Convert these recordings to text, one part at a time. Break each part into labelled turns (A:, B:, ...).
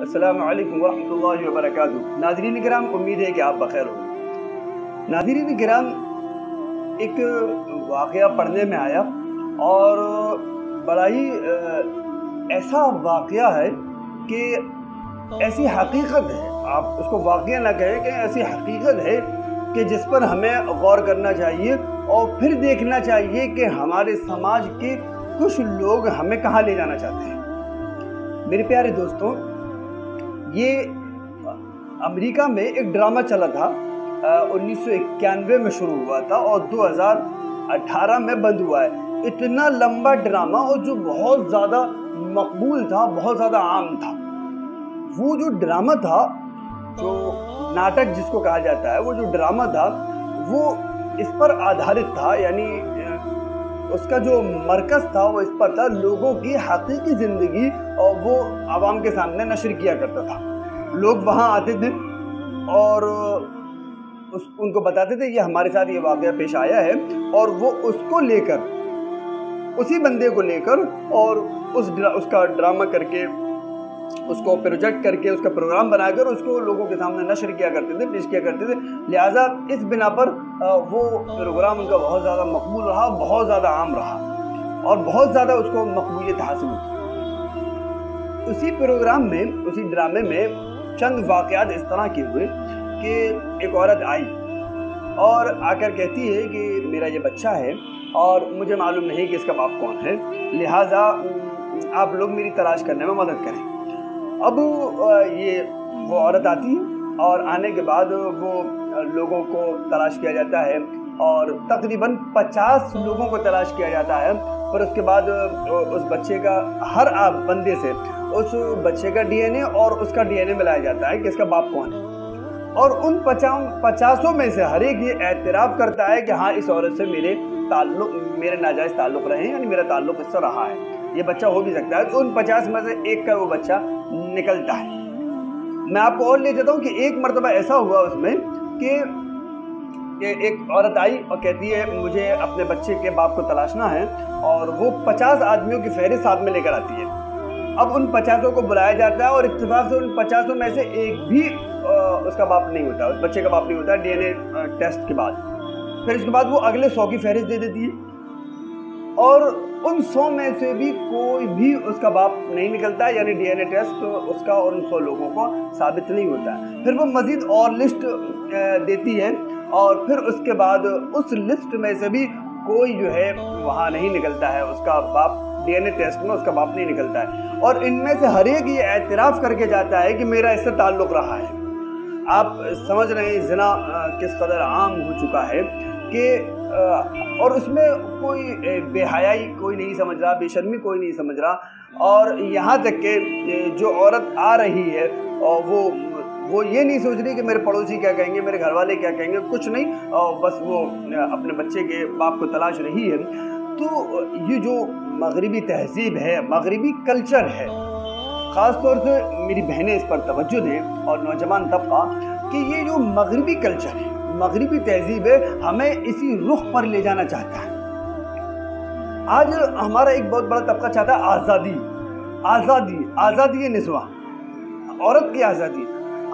A: अस्सलामु अलैकुम वरहमतुल्लाहि वबरकातुहू। नाज़रीन किराम, उम्मीद है कि आप बखैर होंगे। नाज़रीन किराम, एक वाक़या पढ़ने में आया और बड़ा ही ऐसा वाक़या है कि ऐसी हकीकत है, आप उसको वाक़या ना कहें कि ऐसी हकीकत है कि जिस पर हमें गौर करना चाहिए और फिर देखना चाहिए कि हमारे समाज के कुछ लोग हमें कहाँ ले जाना चाहते हैं। मेरे प्यारे दोस्तों, ये अमेरिका में एक ड्रामा चला था, 1991 में शुरू हुआ था और 2018 में बंद हुआ है। इतना लंबा ड्रामा और जो बहुत ज़्यादा मकबूल था, बहुत ज़्यादा आम था। वो जो ड्रामा था, जो नाटक जिसको कहा जाता है, वो जो ड्रामा था वो इस पर आधारित था, यानी उसका जो मरकज़ था वो इस पर था, लोगों की हकीकी ज़िंदगी और वो आवाम के सामने नशर किया करता था। लोग वहाँ आते थे और उनको बताते थे ये हमारे साथ ये वाक़या पेश आया है, और वो उसको लेकर, उसी बंदे को लेकर और उसका ड्रामा करके, उसको प्रोजेक्ट करके, उसका प्रोग्राम बनाकर उसको लोगों के सामने नशर किया करते थे, पेश किया करते थे। लिहाजा इस बिना पर वो प्रोग्राम उनका बहुत ज़्यादा मकबूल रहा, बहुत ज़्यादा आम रहा और बहुत ज़्यादा उसको मकबूलियत हासिल हुई। उसी प्रोग्राम में, उसी ड्रामे में चंद वाक़यात इस तरह के हुए कि एक औरत आई और आकर कहती है कि मेरा ये बच्चा है और मुझे मालूम नहीं कि इसका बाप कौन है, लिहाजा आप लोग मेरी तलाश करने में मदद करें। अब ये वो औरत आती है और आने के बाद वो लोगों को तलाश किया जाता है और तकरीबन 50 लोगों को तलाश किया जाता है। पर उसके बाद उस बच्चे का, हर बंदे से उस बच्चे का डीएनए और उसका डीएनए मिलाया जाता है कि इसका बाप कौन है। और उन 50 में से हर एक ये एतराफ़ करता है कि हाँ, इस औरत से मेरे नाजायज़ ताल्लुक़ रहे हैं, यानी मेरा ताल्लुक़ इससे रहा है, ये बच्चा हो भी सकता है। तो उन 50 में से एक का वो बच्चा निकलता है। मैं आपको और ले जाता हूँ कि एक मरतबा ऐसा हुआ उसमें कि एक औरत आई और कहती है मुझे अपने बच्चे के बाप को तलाशना है, और वो 50 आदमियों की फहरिस्त साथ में लेकर आती है। अब उन 50 को बुलाया जाता है और इत्तेफाक से उन 50 में से एक भी उसका बाप नहीं होता, उस बच्चे का बाप नहीं होता डीएनए टेस्ट के बाद। फिर इसके बाद वो अगले 100 की फहरिस्त दे देती है और उन 100 में से भी कोई भी उसका बाप नहीं निकलता है, यानी डीएनए टेस्ट उसका और उन 100 लोगों को साबित नहीं होता है। फिर वो मज़ीद और लिस्ट देती है और फिर उसके बाद उस लिस्ट में से भी कोई जो है वहाँ नहीं निकलता है, उसका बाप डीएनए टेस्ट में उसका बाप नहीं निकलता है। और इनमें से हर एक ये एतराफ़ करके जाता है कि मेरा इससे ताल्लुक़ रहा है। आप समझ रहे हैं ज़िना किस कदर आम हो चुका है कि और उसमें कोई बेहयाई कोई नहीं समझ रहा, बेशर्मी कोई नहीं समझ रहा। और यहाँ तक कि जो औरत आ रही है और वो ये नहीं सोच रही कि मेरे पड़ोसी क्या कहेंगे, मेरे घर वाले क्या कहेंगे, कुछ नहीं, और बस वो अपने बच्चे के बाप को तलाश रही है। तो ये जो मगरिबी तहज़ीब है, मगरिबी कल्चर है, ख़ास तौर से मेरी बहनें इस पर तवज्जो दें और नौजवान तबका कि ये जो मगरिबी कल्चर है, मगरिबी तहज़ीब है, हमें इसी रुख पर ले जाना चाहता है। आज हमारा एक बहुत बड़ा तबका चाहता है आज़ादी, आज़ादी, आज़ादी निस्वा, औरत की आज़ादी।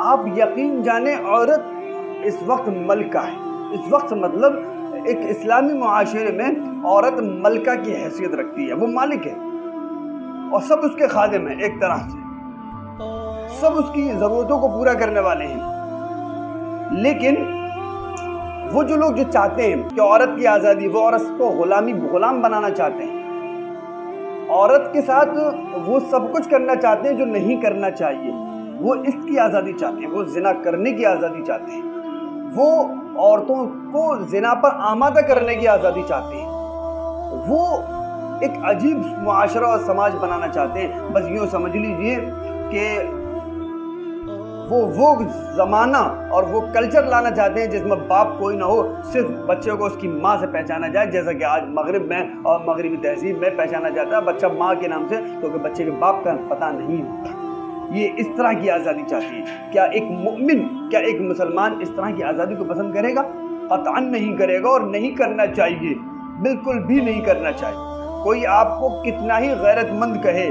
A: आप यकीन जाने, औरत इस वक्त मलका है। इस वक्त मतलब एक इस्लामी मुआशरे में औरत मलका की हैसियत रखती है, वो मालिक है और सब उसके खादिम हैं, एक तरह से सब उसकी ज़रूरतों को पूरा करने वाले हैं। लेकिन वो जो लोग जो चाहते हैं कि औरत की आज़ादी, वो औरत को गुलाम बनाना चाहते हैं, औरत के साथ वो सब कुछ करना चाहते हैं जो नहीं करना चाहिए, वो इसकी आज़ादी चाहते हैं, वो ज़िना करने की आज़ादी चाहते हैं, वो औरतों को ज़िना पर आमादा करने की आज़ादी चाहते हैं, वो एक अजीब मुआशरा और समाज बनाना चाहते हैं। बस यूँ समझ लीजिए कि वो ज़माना और वो कल्चर लाना चाहते हैं जिसमें बाप कोई ना हो, सिर्फ बच्चे को उसकी माँ से पहचाना जाए, जैसा कि आज मगरिब में और मगरिबी तहज़ीब में पहचाना जाता है बच्चा माँ के नाम से, क्योंकि बच्चे के बाप का पता नहीं होता। ये इस तरह की आज़ादी चाहती है। क्या एक मुमिन, क्या एक मुसलमान इस तरह की आज़ादी को पसंद करेगा? क़तअन नहीं करेगा और नहीं करना चाहिए, बिल्कुल भी नहीं करना चाहिए। कोई आपको कितना ही गैरतमंद कहे,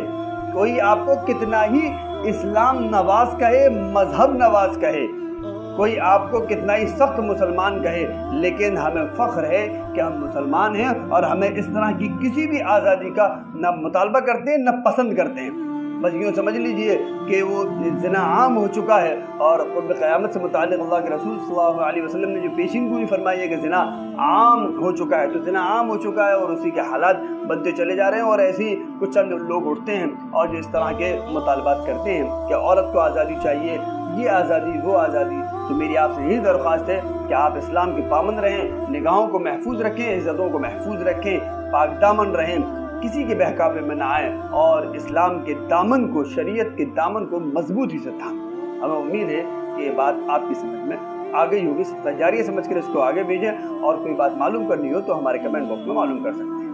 A: कोई आपको कितना ही اسلام نواز کہے، مذہب نواز کہے، کوئی آپ کو کتنا ہی سخت مسلمان کہے، لیکن ہمیں فخر ہے کہ ہم مسلمان ہیں اور ہمیں اس طرح کی کسی بھی آزادی کا نہ مطالبہ کرتے ہیں نہ پسند کرتے ہیں۔ بس یوں سمجھ لیجئے کہ وہ زنا عام ہو چکا ہے، اور قرب قیامت سے متعلق اللہ کے رسول صلی اللہ علیہ وسلم نے جو پیشین گوئی فرمائی ہے کہ زنا عام ہو چکا ہے، تو زنا عام ہو چکا ہے اور اسی کے حالات بنتے چلے جا رہے ہیں، اور ایسے ہی کچھ چند لوگ اٹھتے ہیں اور جو اس طرح کے مطالبات کرتے ہیں کہ عورت کو آزادی چاہیے، یہ آزادی وہ آزادی۔ تو میری آپ سے یہی درخواست ہے کہ آپ اسلام کے پابند رہیں، نگاہوں کو محفوظ رکھیں، عزتوں کو محفوظ رکھیں، پاک دامن رہیں، کسی کے بہکاوے میں نہ آئیں، اور اسلام کے دامن کو، شریعت کے دامن کو مضبوطی سے تھامیں۔ ہمیں امید ہے کہ یہ بات آپ کی سمجھ میں آ گئی ہوگی، صدقہ جاریہ سمجھ کر اس کو آگے بھیجیں، اور کوئی بات معلوم کرنی ہو تو ہمارے کمنٹ باکس میں معلوم کر سکتے ہیں۔